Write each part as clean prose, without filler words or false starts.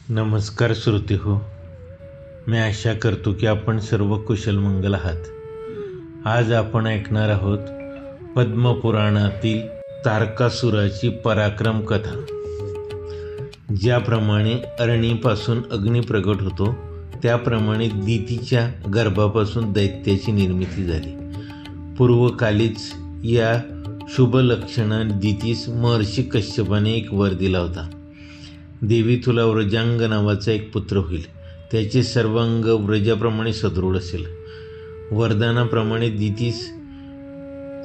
नमस्कार श्रोते हो. मी आशा करतो की आपण सर्व कुशल मंगल आहात. आज आपण ऐकणार आहोत पद्मपुराणातील तारकासुराची पराक्रम कथा. ज्याप्रमाणे अरणीपासून अग्नी प्रगट होतो त्याप्रमाणे दितीच्या गर्भापासून दैत्याची निर्मिती झाली. पूर्वकालीच या शुभलक्षणाने दितीस महर्षी कश्यपाने एक वर दिला होता. देवी तुला व्रजांग नावाचा एक पुत्र होईल. त्याचे सर्वांग व्रजाप्रमाणे सदृढ असेल. वरदानाप्रमाणे दितीस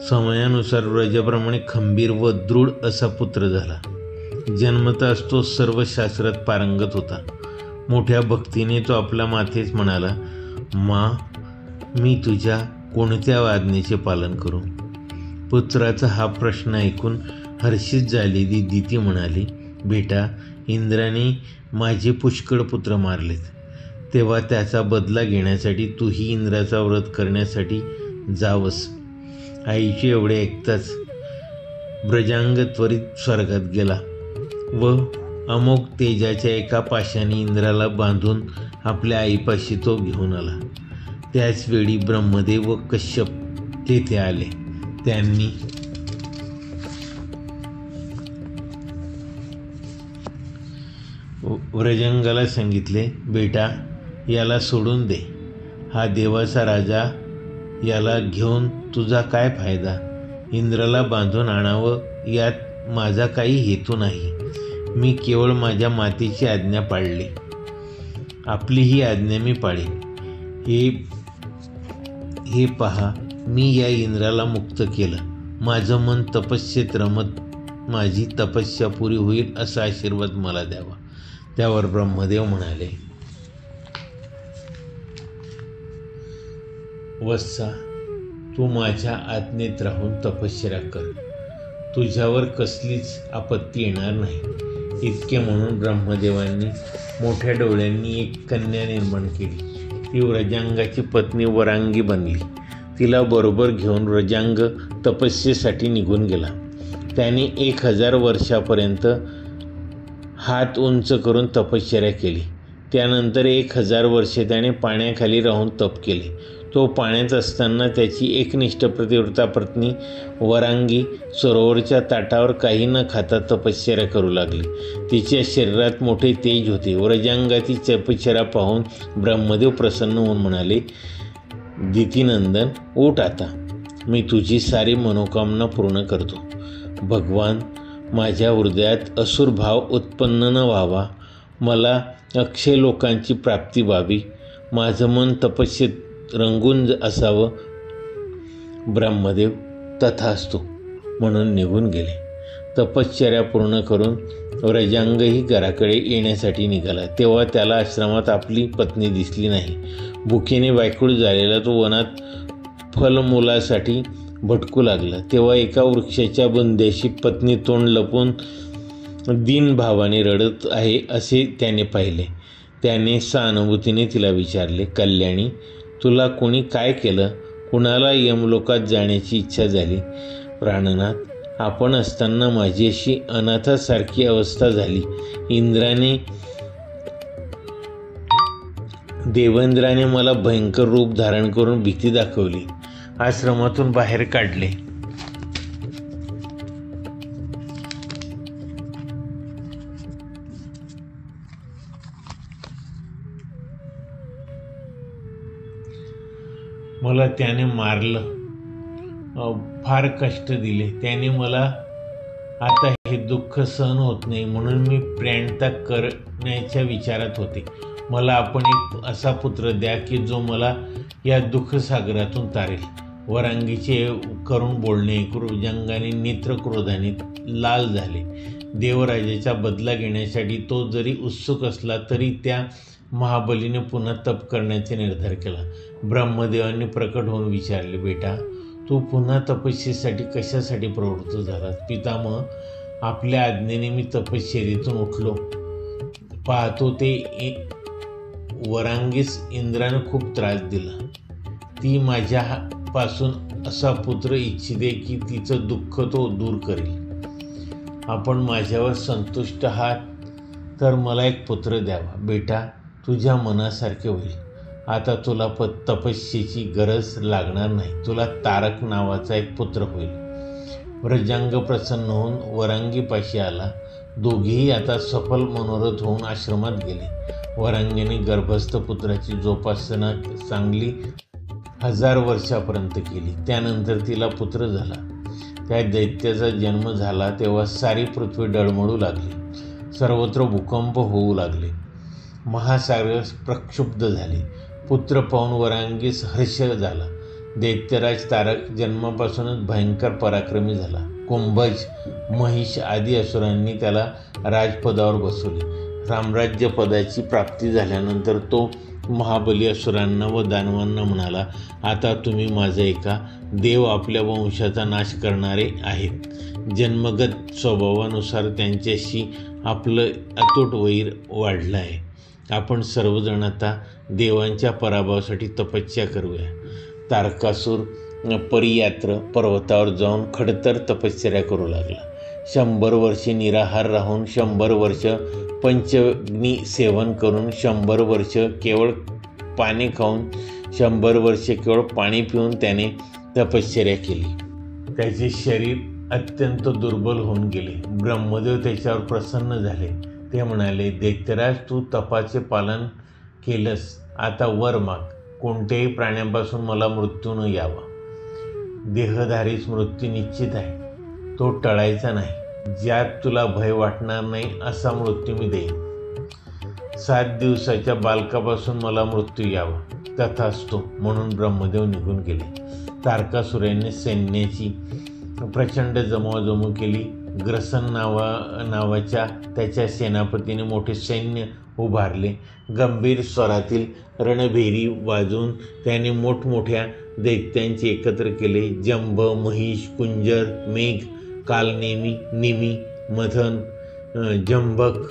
समयानुसार व्रजाप्रमाणे खंबीर व दृढ असा पुत्र झाला. जन्मताच तो सर्व शास्त्रात पारंगत होता. मोठ्या भक्तीने तो आपल्या मातेस म्हणाला, मा, मी तुझ्या कोणत्या आज्ञेचे पालन करू? पुत्राचा हा प्रश्न ऐकून हर्षित झालेली दिती म्हणाली, बेटा, इंद्राने माझे पुष्कळ पुत्र मारलेत. तेव्हा त्याचा बदला घेण्यासाठी तूही इंद्राचा व्रत करण्यासाठी जावस. आईचे एवढे ऐकताच व्रजांग त्वरित स्वर्गात गेला व अमोघ तेजाच्या एका पाशाने इंद्राला बांधून आपल्या आईपाशी तो घेऊन आला. त्याचवेळी ब्रह्मदेव व कश्यप तेथे आले. त्यांनी व्रजांगाला सांगितले, बेटा, याला सोडून दे. हा देवाचा राजा, याला घेऊन तुझा काय फायदा? इंद्राला बांधून आणावं यात माझा काही हेतू नाही. मी केवळ माझ्या मातेची आज्ञा पाळली. आपली ही आज्ञा मी पाळेन. हे पहा, मी या इंद्राला मुक्त केलं. माझं मन तपस्येत रमत माझी तपस्या पुरी होईल असा आशीर्वाद मला द्यावा. त्यावर ब्रह्मदेव म्हणाले, वत्सा, तू माझ्या आज्ञेत राहून तपश्चर्या कर. तुझ्यावर कसलीच आपत्ती येणार नाही. इतके म्हणून ब्रह्मदेवांनी मोठ्या डोळ्यांनी एक कन्या निर्माण केली. ती व्रजांगाची पत्नी वरांगी बनली. तिला बरोबर घेऊन व्रजांग तपस्येसाठी निघून गेला. त्याने 1000 वर्षापर्यंत हात उंच करून तपश्चर्या केली. त्यानंतर 1000 वर्षे त्याने पाण्याखाली राहून तप केले. तो पाण्यात असताना त्याची एकनिष्ठ प्रतिव्रता पत्नी वरांगी सरोवरच्या ताटावर काही न खाता तपश्चर्या करू लागली. तिच्या शरीरात मोठे तेज होते. व्रजांगाची तपश्चर्या पाहून ब्रह्मदेव प्रसन्न होऊन म्हणाले, दितीनंदन, उठ आता. मी तुझी सारी मनोकामना पूर्ण करतो. भगवान, माझ्या हृदयात असुर भाव उत्पन्न न व्हावा. मला अक्षय लोकांची प्राप्ती व्हावी. माझं मन तपस्येत रंगून असावं. ब्रह्मदेव तथास्तु म्हणून निघून गेले. तपश्चर्या पूर्ण करून व्रजांगही घराकडे येण्यासाठी निघाला. तेव्हा त्याला आश्रमात आपली पत्नी दिसली नाही. भुकेने व्याकुळ झालेला तो वनात फलमूलासाठी भटकू लागला. तेव्हा एका वृक्षाच्या बुंध्याशी पत्नी तोंड लपवून दीन भावाने रडत आहे असे त्याने पाहिले. त्याने सहानुभूतीने तिला विचारले, कल्याणी, तुला कोणी काय केलं? कुणाला यमलोकात जाण्याची इच्छा झाली? प्राणनाथ, आपण असताना माझी अशी अनाथासारखी अवस्था झाली. देवेंद्राने मला भयंकर रूप धारण करून भीती दाखवली. आश्रमातून बाहेर काढले. मला त्याने मारलं, फार कष्ट दिले. त्याने मला आता हे दुःख सहन होत नाही म्हणून मी प्राणत्याग करण्याच्या विचारात होते. मला आपण एक असा पुत्र द्या की जो मला या दुःखसागरातून तारेल. वरांगीचे करून बोलणे व्रजांगाने नेत्रक्रोधाने लाल झाले. देवराजाचा बदला घेण्यासाठी तो जरी उत्सुक असला तरी त्या महाबलीने पुन्हा तप करण्याचा निर्धार केला. ब्रह्मदेवांनी प्रकट होऊन विचारले, बेटा, तू पुन्हा तपस्येसाठी कशासाठी प्रवृत्त झालास? पितामह, आपल्या आज्ञेने मी तपश्चर्येतून उठलो. पाहतो ते वरांगीस इंद्राने खूप त्रास दिला. ती माझ्यापासून असा पुत्र इच्छिते की तिचं दुःख तो दूर करेल. आपण माझ्यावर संतुष्ट आहात तर मला एक पुत्र द्यावा. बेटा, तुझ्या मनासारखे होईल. आता तुला तपस्येची गरज लागणार नाही. तुला तारक नावाचा एक पुत्र होईल. व्रजांग प्रसन्न होऊन वरांगीपाशी आला. दोघेही आता सफल मनोरथ होऊन आश्रमात गेले. वरांगीने गर्भस्थ पुत्राची जोपासना चांगली 1000 वर्षापर्यंत केली. त्यानंतर तिला पुत्र झाला. त्या दैत्याचा जन्म झाला तेव्हा सारी पृथ्वी डळमळू लागली. सर्वत्र भूकंप होऊ लागले. महासागर प्रक्षुब्ध झाले. पुत्र पाहून वरांगीस हर्ष झाला. दैत्यराज तारक जन्मापासूनच भयंकर पराक्रमी झाला. कुंभज, महिष आदी असुरांनी त्याला राजपदावर बसवले. साम्राज्य पदाची प्राप्ती झाल्यानंतर तो महाबली असुरांना व दानवांना म्हणाला, आता तुम्ही माझा एका देव आपल्या वंशाचा नाश करणारे आहेत. जन्मगत स्वभावानुसार त्यांच्याशी आपलं अतूट वैर वाढलं आहे. आपण सर्वजण आता देवांच्या पराभवासाठी तपस्या करूया. तारकासूर परियात्र पर्वतावर जाऊन खडतर तपश्चर्या करू लागला. 100 वर्षे निराहार राहून, 100 वर्ष पंचग्नी सेवन करून, 100 वर्ष केवळ पाणी खाऊन, 100 वर्षे केवळ पाणी पिऊन त्याने तपश्चर्या केली. त्याचे शरीर अत्यंत दुर्बल होऊन गेले. ब्रह्मदेव त्याच्यावर प्रसन्न झाले. ते म्हणाले, दैत्यराज, तू तपाचे पालन केलंस. आता वर माग. कोणत्याही प्राण्यापासून मला मृत्यू न यावा. देहधारीच मृत्यू निश्चित आहे. तो टळायचा नाही. ज्यात तुला भय वाटणार नाही असा मृत्यू मी देईन. 7 दिवसाच्या बालकापासून मला मृत्यू यावा. तथास्तु म्हणून ब्रह्मदेव निघून गेले. तारकासुराने सैन्याची प्रचंड जमवाजमव केली. ग्रसन नावाच्या त्याच्या सेनापतीने मोठे सैन्य उभारले. गंभीर स्वरातील रणभेरी वाजवून त्याने मोठमोठ्या दैत्यांचे एकत्र केले. जंभ, महिष, कुंजर, मेघ, कालनेमी, निमी, मथन, जंभक,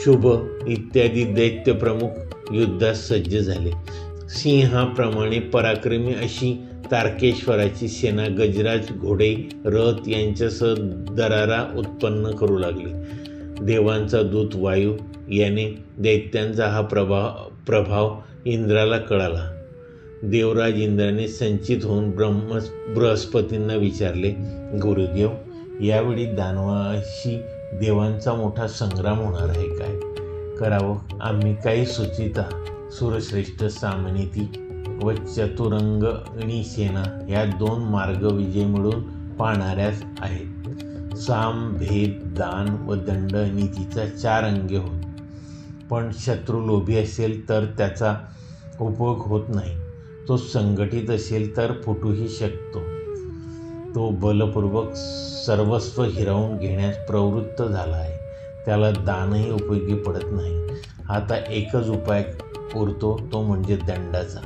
शुभ इत्यादी दैत्य प्रमुख युद्धास सज्ज झाले. सिंहाप्रमाणे पराक्रमी अशी तारकेश्वराची सेना गजराज, घोडे, रथ यांच्यासह दरारा उत्पन्न करू लागली. देवांचा दूत वायू याने दैत्यांचा हा प्रभाव इंद्राला कळाला. देवराज इंद्राने संचित होऊन बृहस्पतींना विचारले, गुरुदेव, यावेळी दानवाशी देवांचा मोठा संग्राम होणार आहे. काय करावं? आम्ही काही सुचिता, सुरश्रेष्ठ सामनीती व चतुरंगणी सेना या 2 मार्ग विजय मिळून पाहणाऱ्याच आहेत. साम, भेद, दान व दंड नीतीचा 4 अंगे होत. पण शत्रू लोभी असेल तर त्याचा उपयोग होत नाही. तो संघटित असेल तर फुटूही शकतो. तो बलपूर्वक सर्वस्व हिरावून घेण्यास प्रवृत्त झाला आहे. त्याला दानही उपयोगी पडत नाही. आता एकच उपाय उरतो, तो म्हणजे दंडाचा.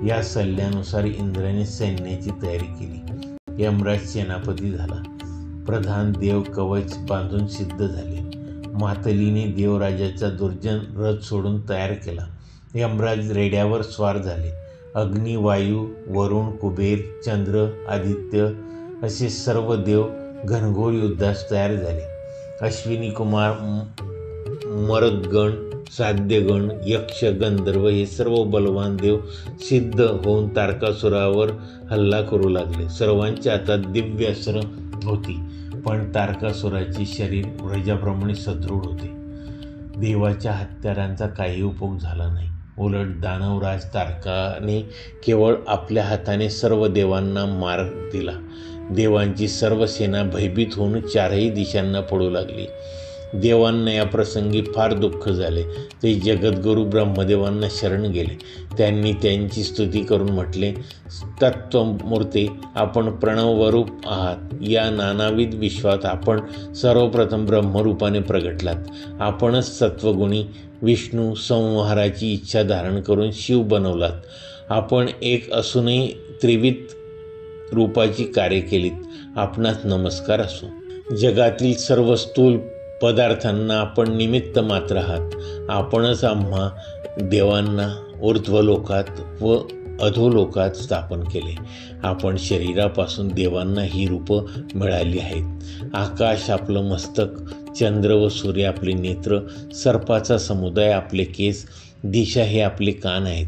या सल्ल्यानुसार इंद्राने सैन्याची तयारी केली. यमराज सेनापती झाला. प्रधान देव कवच बांधून सिद्ध झाले. मातलीने देवराजाचा दुर्जन रथ सोडून तयार केला. यमराज रेड्यावर स्वार झाले. अग्नी, वायू, वरुण, कुबेर, चंद्र, आदित्य असे सर्व देव घनघोर युद्धास तयार झाले. अश्विनी कुमार, मरुद्गण, साध्यगण, यक्ष, गंधर्व हे सर्व बलवान देव सिद्ध होऊन तारकासुरावर हल्ला करू लागले. सर्वांच्या हातात दिव्य अस्त्र होती, पण तारकासुराचे शरीर व्रजाप्रमाणे सदृढ होते. देवाच्या हत्यारांचा काही उपयोग झाला नाही. उलट दानवराज तारकाने केवळ आपल्या हाताने सर्व देवांना मार दिला. देवांची सर्व सेना भयभीत होऊन 4ही दिशांना पळू लागली. देवांना या प्रसंगी फार दुःख झाले. ते जगद्गुरू ब्रह्मदेवांना शरण गेले. त्यांनी त्यांची स्तुती करून म्हटले, तत्त्वमूर्ते, आपण प्रणवरूप आहात. या नानाविध विश्वात आपण सर्वप्रथम ब्रह्मरूपाने प्रगटलात. आपणच सत्वगुणी विष्णू संहाराची इच्छा धारण करून शिव बनवलात. आपण एक असूनही त्रिविध रूपाची कार्य केलीत. आपणास नमस्कार असो. जगातील सर्व स्थूल पदार्थांना आपण निमित्त मात्र आहात. आपणच आम्हा देवांना ऊर्ध्वलोकात व अधोलोकात स्थापन केले. आपण शरीरापासून देवांना ही रूपं मिळाली आहेत. आकाश आपलं मस्तक, चंद्र व सूर्य आपले नेत्र, सर्पाचा समुदाय आपले केस, दिशा हे आपले कान आहेत,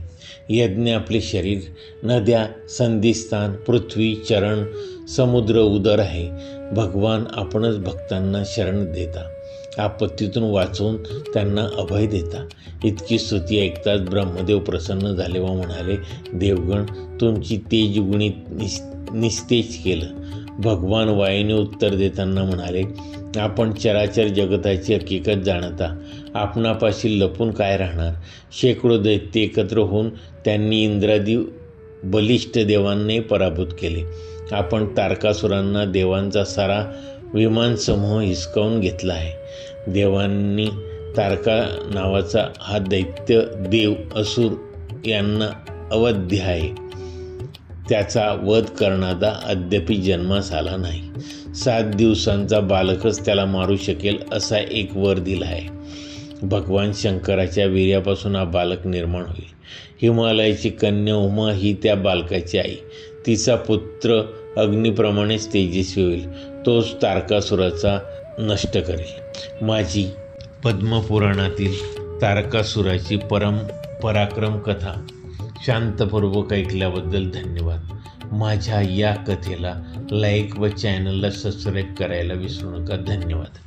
यज्ञ आपले शरीर, नद्या संधिस्थान, पृथ्वी चरण, समुद्र उदर आहे. भगवान आपणच भक्तांना शरण देता, आपत्तीतून वाचवून त्यांना अभय देता. इतकी स्तुती ऐकताच ब्रह्मदेव प्रसन्न झाले व म्हणाले, देवगण, तुमची तेजगुणी निस्तेज केलं. भगवान वायूने उत्तर देताना म्हणाले, आपण चराचर जगताची हकीकत जाणता, आपणापाशी लपून काय राहणार. शेकडो दैत्य एकत्र होऊन त्यांनी इंद्रादी बलिष्ठ देवांनी पराभूत केले. आपण तारकासुरांना देवांचा सारा विमानसमूह हिसकावून घेतला आहे. देवांनी तारका नावाचा हा दैत्य देव असुर यांना अवध्य आहे, त्याचा वध करणारा अद्याप जन्मास आला नाही. 7 दिवसांचा बालकच त्याला मारू शकेल असा एक वर दिला आहे. भगवान शंकराच्या वीर्यापासून हा बालक निर्माण होईल. हिमालयाची कन्या उमा ही त्या बालकाची आई. तिचा पुत्र अग्निप्रमाणेच तेजस्वी होईल. तोच तारकासुराचा नष्ट करेल. माझी पद्मपुराणातील तारकासुराची पराक्रम कथा शांतपूर्वक ऐकल्याबद्दल धन्यवाद. माझ्या या कथेला लाईक व चॅनलला सबस्क्राईब करायला विसरू नका. धन्यवाद.